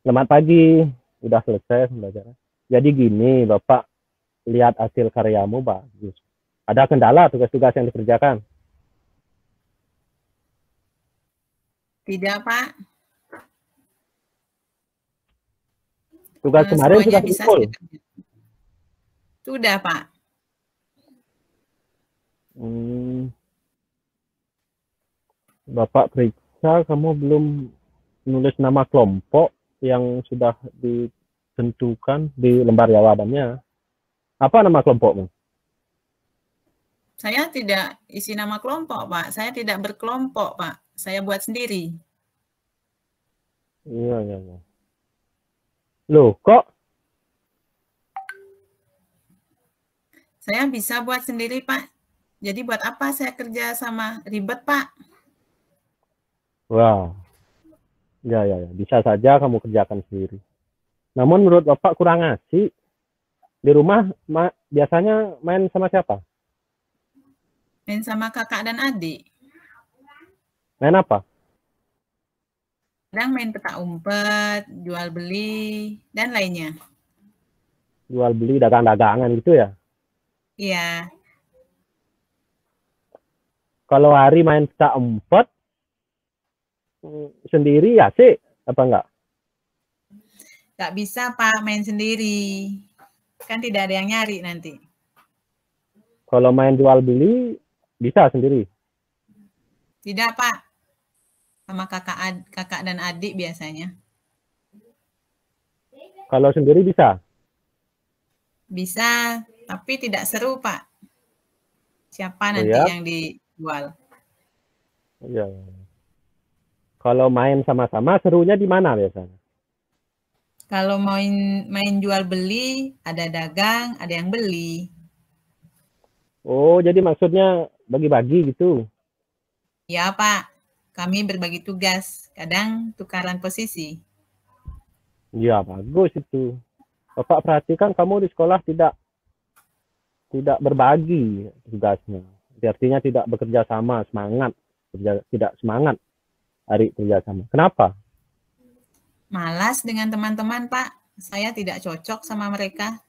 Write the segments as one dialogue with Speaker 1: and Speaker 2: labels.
Speaker 1: Selamat pagi, udah selesai belajar. Jadi gini, Bapak lihat hasil karyamu bagus. Ada kendala tugas-tugas yang dikerjakan?
Speaker 2: Tidak, Pak.
Speaker 1: Tugas kemarin
Speaker 2: Semuanya
Speaker 1: sudah
Speaker 2: bisa
Speaker 1: kumpul.
Speaker 2: saya kerjakan. Sudah, Pak.
Speaker 1: Bapak periksa kamu belum nulis nama kelompok yang sudah ditentukan di lembar jawabannya. Apa nama kelompokmu?
Speaker 2: Saya tidak isi nama kelompok, Pak. Saya tidak berkelompok, Pak. Saya buat sendiri.
Speaker 1: Iya, iya, iya. Loh, kok
Speaker 2: Saya bisa buat sendiri, Pak. Jadi buat apa saya kerja sama ribet, Pak?
Speaker 1: wah, ya, ya, ya. Bisa saja kamu kerjakan sendiri. Namun menurut Bapak kurang asik. Di rumah biasanya main sama siapa?
Speaker 2: Main sama kakak dan adik.
Speaker 1: Main apa?
Speaker 2: Kadang main petak umpet, jual beli, dan lainnya.
Speaker 1: Jual beli dagang-dagangan gitu ya.
Speaker 2: Iya,
Speaker 1: Kalau hari main petak umpet sendiri ya sih apa enggak?
Speaker 2: nggak bisa, Pak, main sendiri. Kan tidak ada yang nyari nanti.
Speaker 1: Kalau main jual beli bisa sendiri.
Speaker 2: Tidak, Pak. Sama kakak dan adik biasanya.
Speaker 1: Kalau sendiri bisa.
Speaker 2: Bisa, tapi tidak seru, Pak. Siapa
Speaker 1: Oh
Speaker 2: nanti
Speaker 1: ya,
Speaker 2: yang dijual?
Speaker 1: iya. Kalau main sama-sama serunya di mana biasanya?
Speaker 2: Kalau main jual beli, ada dagang, ada yang beli.
Speaker 1: Oh, jadi maksudnya bagi-bagi gitu.
Speaker 2: Ya, Pak. Kami berbagi tugas, kadang tukaran posisi.
Speaker 1: Iya, bagus itu. Bapak perhatikan kamu di sekolah tidak berbagi tugasnya. Artinya tidak bekerja sama, semangat, tidak semangat hari kerja sama. Kenapa?
Speaker 2: Malas dengan teman-teman, Pak. Saya tidak cocok sama mereka.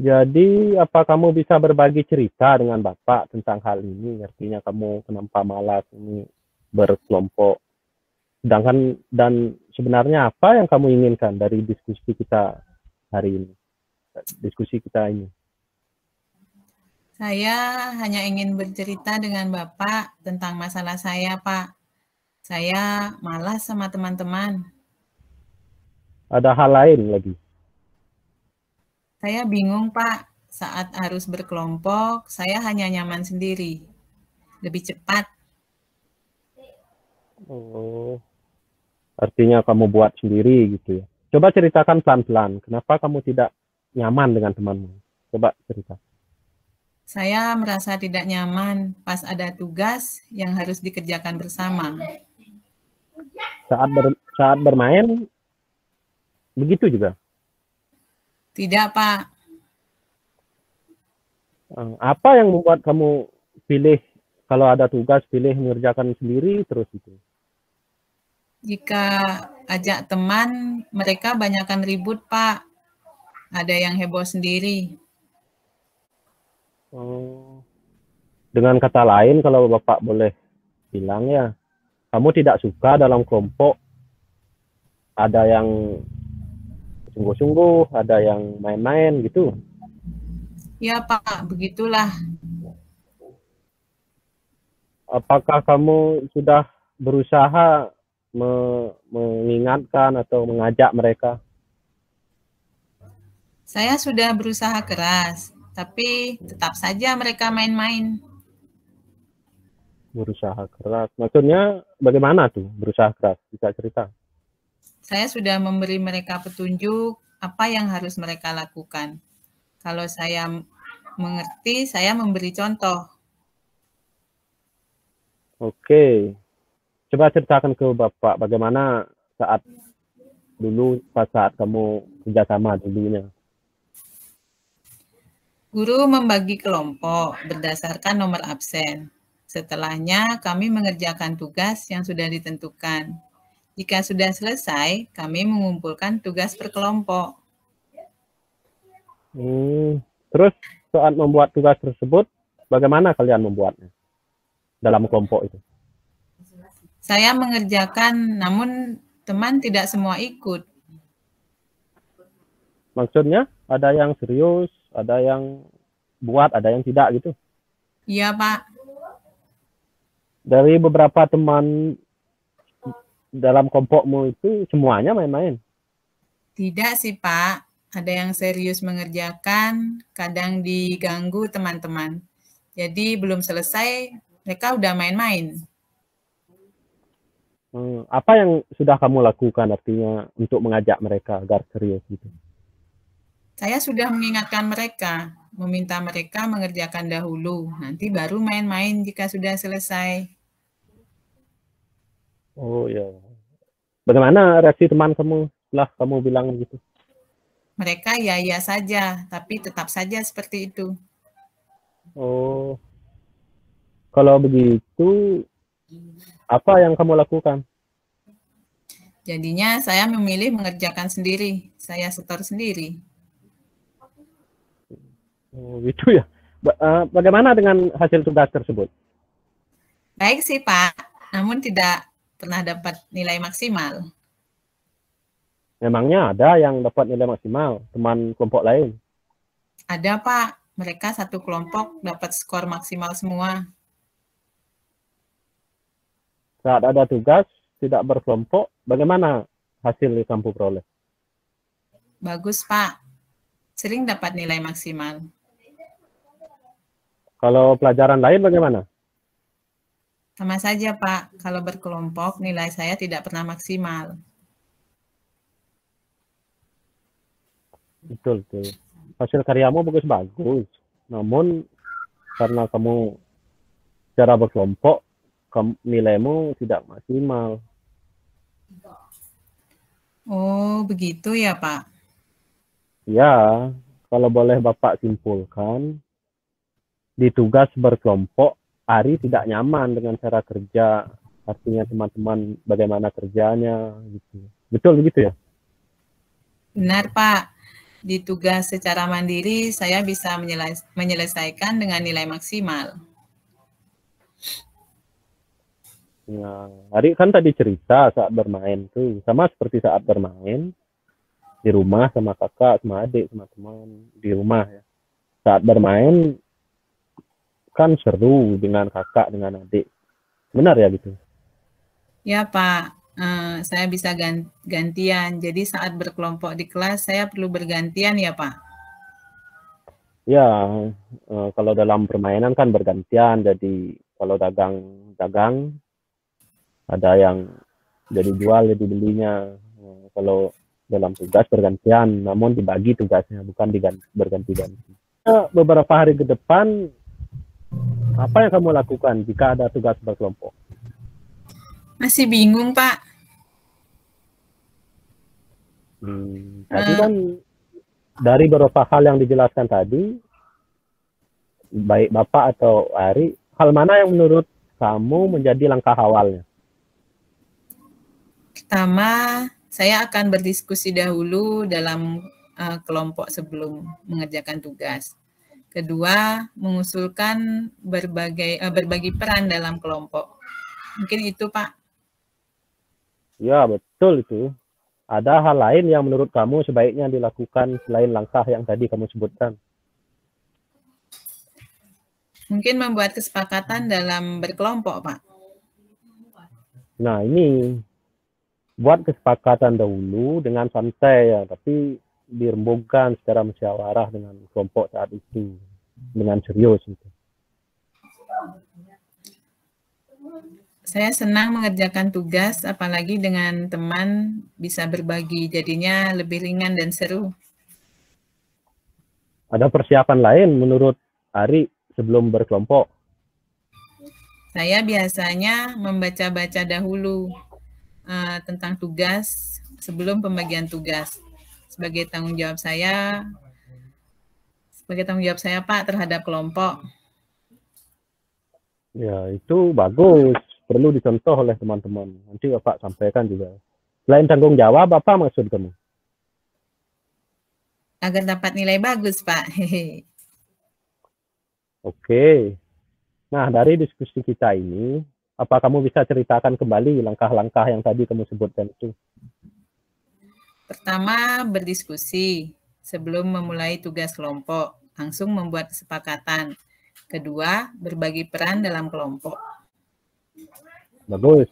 Speaker 1: Jadi, apa kamu bisa berbagi cerita dengan Bapak tentang hal ini? Artinya kamu kenapa malas ini berkelompok. Sedangkan dan sebenarnya apa yang kamu inginkan dari diskusi kita hari ini? Diskusi kita ini.
Speaker 2: Saya hanya ingin bercerita dengan Bapak tentang masalah saya, Pak. Saya malas sama teman-teman.
Speaker 1: Ada hal lain lagi.
Speaker 2: Saya bingung, Pak. Saat harus berkelompok, saya hanya nyaman sendiri. Lebih cepat.
Speaker 1: Oh, artinya kamu buat sendiri gitu ya. Coba ceritakan pelan-pelan. Kenapa kamu tidak nyaman dengan temanmu? Coba cerita.
Speaker 2: Saya merasa tidak nyaman pas ada tugas yang harus dikerjakan bersama.
Speaker 1: Saat bermain begitu juga.
Speaker 2: Tidak, Pak.
Speaker 1: Apa yang membuat kamu pilih kalau ada tugas pilih mengerjakan sendiri terus itu?
Speaker 2: Jika ajak teman, mereka banyakkan ribut, Pak. Ada yang heboh sendiri.
Speaker 1: Oh, dengan kata lain kalau Bapak boleh bilang ya, kamu tidak suka dalam kelompok ada yang sungguh-sungguh, ada yang main-main gitu.
Speaker 2: Ya, Pak, begitulah.
Speaker 1: Apakah kamu sudah berusaha mengingatkan atau mengajak mereka?
Speaker 2: Saya sudah berusaha keras, tapi tetap saja mereka main-main.
Speaker 1: Berusaha keras. Maksudnya bagaimana tuh berusaha keras? Bisa cerita?
Speaker 2: Saya sudah memberi mereka petunjuk apa yang harus mereka lakukan. Kalau saya mengerti, saya memberi contoh.
Speaker 1: Oke. Coba ceritakan ke Bapak bagaimana saat dulu pas saat kamu kerjasama dulunya.
Speaker 2: Guru membagi kelompok berdasarkan nomor absen. Setelahnya, kami mengerjakan tugas yang sudah ditentukan. Jika sudah selesai, kami mengumpulkan tugas per kelompok.
Speaker 1: Terus saat membuat tugas tersebut, bagaimana kalian membuatnya dalam kelompok itu?
Speaker 2: Saya mengerjakan, namun teman tidak semua ikut.
Speaker 1: Maksudnya ada yang serius, ada yang buat, ada yang tidak gitu?
Speaker 2: Iya, Pak.
Speaker 1: Dari beberapa teman dalam kelompokmu itu semuanya main-main?
Speaker 2: Tidak sih, Pak. Ada yang serius mengerjakan, kadang diganggu teman-teman. Jadi belum selesai, mereka udah main-main.
Speaker 1: Apa yang sudah kamu lakukan artinya untuk mengajak mereka agar serius gitu?
Speaker 2: Saya sudah mengingatkan mereka, meminta mereka mengerjakan dahulu, nanti baru main-main jika sudah selesai.
Speaker 1: Oh ya. Bagaimana reaksi teman kamu setelah kamu bilang begitu?
Speaker 2: Mereka ya saja, tapi tetap saja seperti itu.
Speaker 1: Oh, kalau begitu, apa yang kamu lakukan?
Speaker 2: Jadinya saya memilih mengerjakan sendiri, saya setor sendiri.
Speaker 1: Oh, gitu ya. Bagaimana dengan hasil tugas tersebut?
Speaker 2: Baik sih, Pak, namun tidak pernah dapat nilai maksimal.
Speaker 1: Memangnya ada yang dapat nilai maksimal, teman kelompok lain?
Speaker 2: Ada, Pak. Mereka satu kelompok dapat skor maksimal semua.
Speaker 1: Saat ada tugas tidak berkelompok, bagaimana hasil yang kamu peroleh?
Speaker 2: Bagus, Pak. Sering dapat nilai maksimal.
Speaker 1: Kalau pelajaran lain bagaimana?
Speaker 2: Sama saja, Pak. Kalau berkelompok, nilai saya tidak pernah maksimal.
Speaker 1: Betul. Hasil karyamu bagus-bagus. Namun, karena kamu secara berkelompok, nilaimu tidak maksimal.
Speaker 2: Oh, begitu ya, Pak?
Speaker 1: Ya, kalau boleh Bapak simpulkan, di tugas berkelompok, Ari tidak nyaman dengan cara kerja. Artinya teman-teman bagaimana kerjanya, gitu. Betul begitu ya?
Speaker 2: Benar, Pak. Di tugas secara mandiri, saya bisa menyelesaikan dengan nilai maksimal.
Speaker 1: Nah, Ari kan tadi cerita saat bermain tuh, sama seperti saat bermain di rumah sama kakak, sama adik, sama teman di rumah ya. Saat bermain kan seru dengan kakak, dengan adik. Benar ya gitu?
Speaker 2: Ya, Pak. Saya bisa gantian. Jadi saat berkelompok di kelas, saya perlu bergantian ya, Pak?
Speaker 1: Ya, kalau dalam permainan kan bergantian. Jadi kalau dagang, ada yang jadi jual, jadi belinya. Kalau dalam tugas bergantian, namun dibagi tugasnya, bukan berganti-ganti. Beberapa hari ke depan, apa yang kamu lakukan jika ada tugas berkelompok?
Speaker 2: Masih bingung, Pak.
Speaker 1: Tadi kan dari beberapa hal yang dijelaskan tadi, baik Bapak atau Ari, hal mana yang menurut kamu menjadi langkah awalnya?
Speaker 2: Pertama, saya akan berdiskusi dahulu dalam kelompok sebelum mengerjakan tugas. Kedua, mengusulkan berbagi peran dalam kelompok. Mungkin itu, Pak.
Speaker 1: Ya, betul itu. Ada hal lain yang menurut kamu sebaiknya dilakukan selain langkah yang tadi kamu sebutkan?
Speaker 2: Mungkin membuat kesepakatan dalam berkelompok, Pak.
Speaker 1: Nah, ini buat kesepakatan dahulu dengan santai ya, tapi dirembugkan secara musyawarah dengan kelompok saat itu, dengan serius gitu.
Speaker 2: Saya senang mengerjakan tugas, apalagi dengan teman bisa berbagi, jadinya lebih ringan dan seru.
Speaker 1: Ada persiapan lain menurut Ari sebelum berkelompok?
Speaker 2: Saya biasanya membaca-baca dahulu tentang tugas sebelum pembagian tugas. Sebagai tanggung jawab saya, Pak, terhadap kelompok.
Speaker 1: Ya, itu bagus. Perlu dicontoh oleh teman-teman. Nanti Bapak sampaikan juga Selain tanggung jawab, apa maksud kamu?
Speaker 2: Agar dapat nilai bagus, Pak. Hehe.
Speaker 1: Oke. Nah, dari diskusi kita ini, apa kamu bisa ceritakan kembali langkah-langkah yang tadi kamu sebutkan itu?
Speaker 2: Pertama, berdiskusi sebelum memulai tugas kelompok, langsung membuat kesepakatan. Kedua, berbagi peran dalam kelompok.
Speaker 1: Bagus.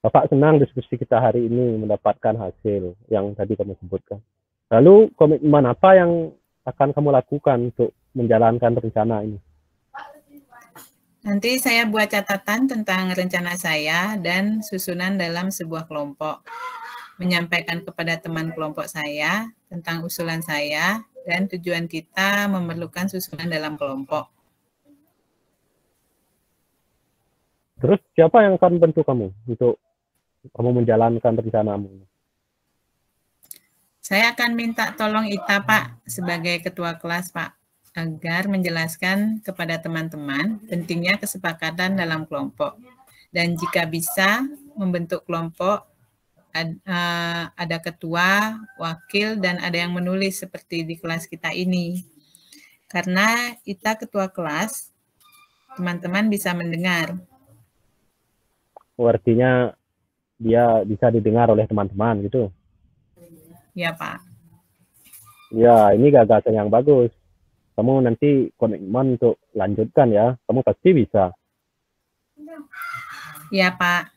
Speaker 1: Bapak senang diskusi kita hari ini mendapatkan hasil yang tadi kamu sebutkan. Lalu komitmen apa yang akan kamu lakukan untuk menjalankan rencana ini?
Speaker 2: Nanti saya buat catatan tentang rencana saya dan susunan dalam sebuah kelompok. Menyampaikan kepada teman kelompok saya tentang usulan saya dan tujuan kita memerlukan susunan dalam kelompok.
Speaker 1: Terus siapa yang akan bantu kamu untuk kamu menjalankan rencanamu?
Speaker 2: Saya akan minta tolong Ita, Pak, sebagai ketua kelas, Pak, agar menjelaskan kepada teman-teman pentingnya kesepakatan dalam kelompok. Dan jika bisa membentuk kelompok, ada ketua, wakil, dan ada yang menulis seperti di kelas kita ini. Karena Ita ketua kelas, teman-teman bisa mendengar.
Speaker 1: Artinya dia bisa didengar oleh teman-teman gitu.
Speaker 2: Ya, Pak.
Speaker 1: Ya, ini gagasan yang bagus. Kamu nanti komitmen untuk lanjutkan ya. Kamu pasti bisa.
Speaker 2: Ya, Pak.